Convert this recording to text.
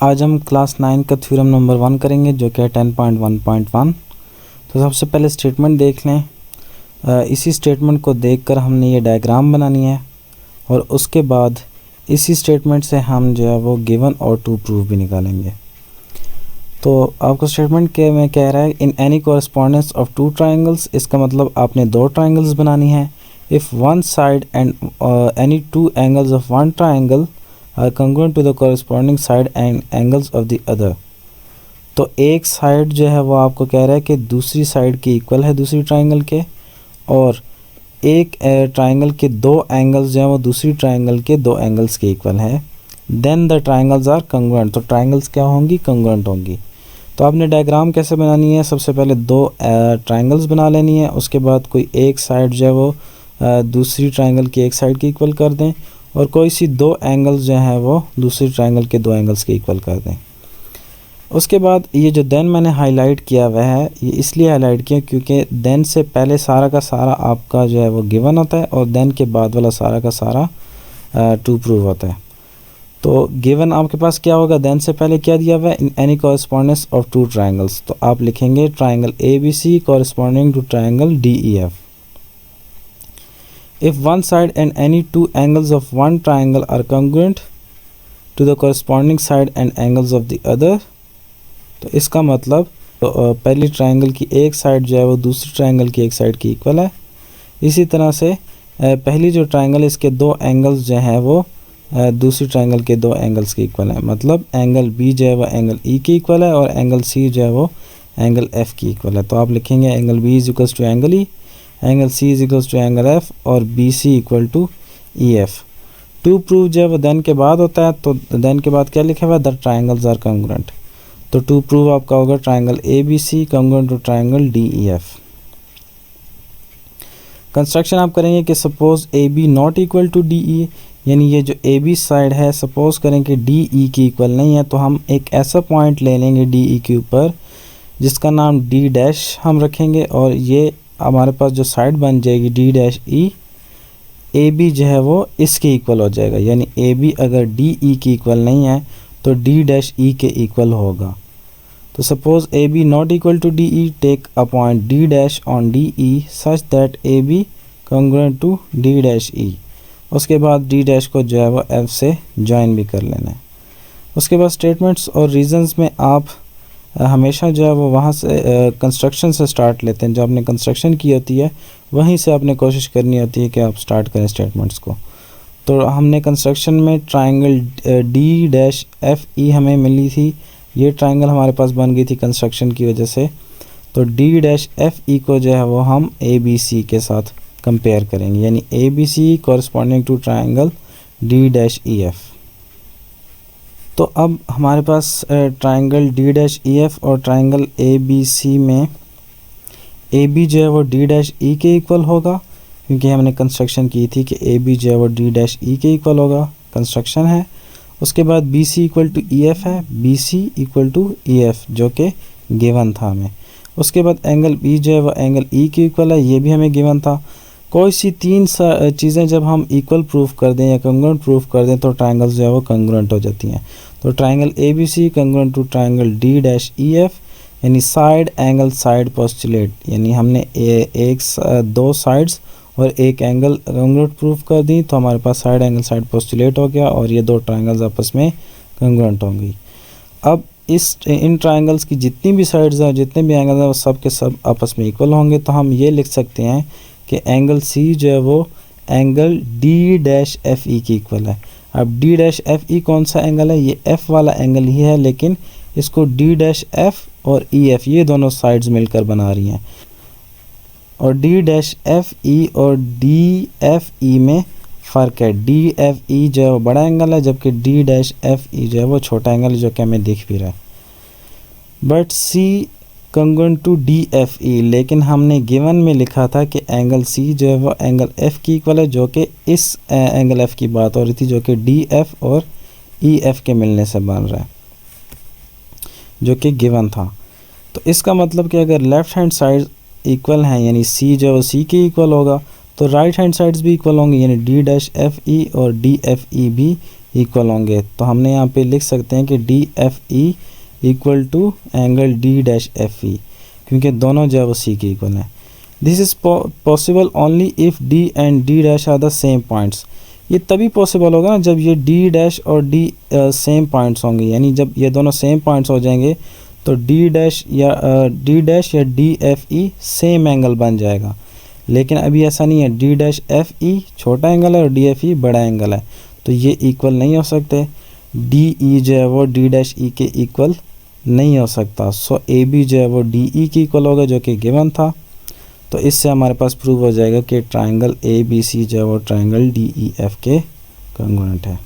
आज हम क्लास 9 का थ्योरम नंबर 1 करेंगे जो कि है 10.1.1। तो सबसे पहले स्टेटमेंट देख लें। इसी स्टेटमेंट को देखकर हमने ये डायग्राम बनानी है और उसके बाद इसी स्टेटमेंट से हम जो है वो गिवन और टू प्रूफ भी निकालेंगे। तो आपको स्टेटमेंट के में कह रहा है in any correspondence of two triangles, इसका मतलब आपने दो ट्राइंगल्स बनानी है। If one side and any two angles of one triangle are congruent to the corresponding side and angles of the other. तो एक साइड जो है वो आपको कह रहा है कि दूसरी साइड की इक्वल है दूसरी ट्राइंगल के, और एक ट्राइंगल के दो एंगल्स जो हैं वो दूसरी ट्राइंगल के दो एंगल्स के इक्वल है। Then the triangles are congruent, तो ट्राइंगल्स क्या होंगी? कंग्रुएंट होंगी। तो आपने डायग्राम कैसे बनानी है? सबसे पहले दो ट्राइंगल्स बना लेनी है, उसके बाद कोई एक साइड जो है वो दूसरी ट्राइंगल की एक साइड के इक्वल कर दें, और कोई सी दो एंगल्स जो हैं वो दूसरी ट्राइंगल के दो एंगल्स के इक्वल कर दें। उसके बाद ये जो देन मैंने हाईलाइट किया हुआ है, ये इसलिए हाईलाइट किया क्योंकि देन से पहले सारा का सारा आपका जो है वो गिवन होता है और देन के बाद वाला सारा का सारा टू प्रूव होता है। तो गिवन आपके पास क्या होगा? देन से पहले क्या दिया हुआ है? In any correspondence of two triangles, तो आप लिखेंगे triangle ABC corresponding to triangle DEF। If one side and any two angles of one triangle are congruent to the corresponding side and angles of the other, तो इसका मतलब पहली triangle की एक side जो है वो दूसरी ट्राइंगल की एक साइड की इक्वल है। इसी तरह से पहली जो ट्राइंगल इसके दो एंगल्स जो हैं वो दूसरी ट्राइंगल के दो एंगल्स के इक्वल है। मतलब एंगल B जो है वो एंगल E की इक्वल है और एंगल C जो है वो एंगल F की इक्वल है। तो आप लिखेंगे angle B is equals to angle E, angle C is equals to angle F और BC equal to EF। To proof जो है वो देन के बाद होता है, तो देन के बाद क्या लिखा हुआ है? The triangles are congruent. तो टू प्रूफ आपका होगा triangle ABC congruent to triangle DEF। Construction आप करेंगे कि suppose AB not equal to DE, यानी ये जो AB साइड है सपोज करें कि DE की इक्वल नहीं है, तो हम एक ऐसा पॉइंट ले लेंगे DE के ऊपर जिसका नाम D डैश हम रखेंगे, और ये हमारे पास जो साइड बन जाएगी D डैश E, AB जो है वो इसके इक्वल हो जाएगा। यानी AB अगर DE की इक्वल नहीं है तो D डैश E के इक्वल होगा। तो suppose AB not equal to DE, take a point D dash on DE such that AB congruent to D dash E। उसके बाद D डैश को जो है वो F से ज्वाइन भी कर लेना है। उसके बाद स्टेटमेंट्स और रीजंस में आप हमेशा जो है वो वहाँ से कंस्ट्रक्शन से स्टार्ट लेते हैं। जब आपने कंस्ट्रक्शन की होती है वहीं से आपने कोशिश करनी होती है कि आप स्टार्ट करें स्टेटमेंट्स को। तो हमने कंस्ट्रक्शन में ट्राइंगल D डैश FE हमें मिली थी, ये ट्राइंगल हमारे पास बन गई थी कंस्ट्रक्शन की वजह से। तो D डैश FE को जो है वो हम ABC के साथ कंपेयर करेंगे, यानी ABC corresponding to triangle D dash EF। तो अब हमारे पास ट्राइंगल D डैश EF और ट्राइंगल ABC में AB जो है वो D डैश E के इक्वल होगा, क्योंकि हमने कंस्ट्रक्शन की थी कि AB जो है वो D डैश E के इक्वल होगा, कंस्ट्रक्शन है। उसके बाद BC इक्वल टू EF है, BC इक्वल टू EF जो कि गिवन था हमें। उसके बाद एंगल B जो है वो एंगल E के इक्वल है, ये भी हमें गिवन था। कोई सी तीन चीज़ें जब हम इक्वल प्रूफ कर दें या कंग्रुएंट प्रूफ कर दें तो ट्राइंगल्स जो है वो कंग्रुएंट हो जाती हैं। तो triangle ABC congruent to triangle D dash EF, यानी साइड एंगल साइड पोस्टुलेट, यानी हमने दो साइड्स और एक एंगल कंग्रुएंट प्रूफ कर दी, तो हमारे पास साइड एंगल साइड पोस्टुलेट हो गया और ये दो ट्राइंगल्स आपस में कंग्रुएंट होंगी। अब इन ट्राइंगल्स की जितनी भी साइड्स हैं, जितने भी एंगल हैं, वो सब के सब आपस में इक्वल होंगे। तो हम ये लिख सकते हैं कि एंगल C जो है वो एंगल D डैश FE की इक्वल है। अब D डैश FE कौन सा एंगल है? ये F वाला एंगल ही है, लेकिन इसको D डैश F और EF ये दोनों साइड्स मिलकर बना रही हैं। और D डैश FE और DFE में फ़र्क है। DFE जो है वो बड़ा एंगल है, जबकि D डैश FE जो है वो छोटा एंगल है, जो कि हमें दिख भी रहा है। But C congruent to DFE, लेकिन हमने गिवन में लिखा था कि एंगल C जो है वो एंगल F की इक्वल है, जो कि इस एंगल F की बात हो रही थी, जो कि DF और EF के मिलने से बन रहा है, जो कि गिवन था। तो इसका मतलब कि अगर लेफ़्ट हैंड साइड इक्वल हैं, यानी C जो है वो C के इक्वल होगा, तो राइट हैंड साइड्स भी इक्वल होंगे, यानी D डैश FE और DFE भी इक्वल होंगे। तो हमने यहाँ पे लिख सकते हैं कि D F E equal to angle D dash F E, क्योंकि दोनों जो है वो सी के इक्वल हैं। This is possible only if D and D dash are the same points. ये तभी पॉसिबल होगा ना जब ये डी डैश और डी सेम पॉइंट्स होंगे, यानी जब ये दोनों सेम पॉइंट्स हो जाएंगे तो डी डैश या डी एफ ई सेम एंगल बन जाएगा। लेकिन अभी ऐसा नहीं है, डी डैश एफ ई छोटा एंगल है और डी एफ ई बड़ा एंगल है, तो ये इक्वल नहीं हो सकते। डी ई जो है वो डी डैश ई के इक्वल नहीं हो सकता। सो ए बी जो है वो डी ई के इक्वल होगा, जो कि गिवन था। तो इससे हमारे पास प्रूव हो जाएगा कि ट्राइंगल ए बी सी जो है वो ट्राइंगल डी ई एफ के कॉन्ग्रुएंट है।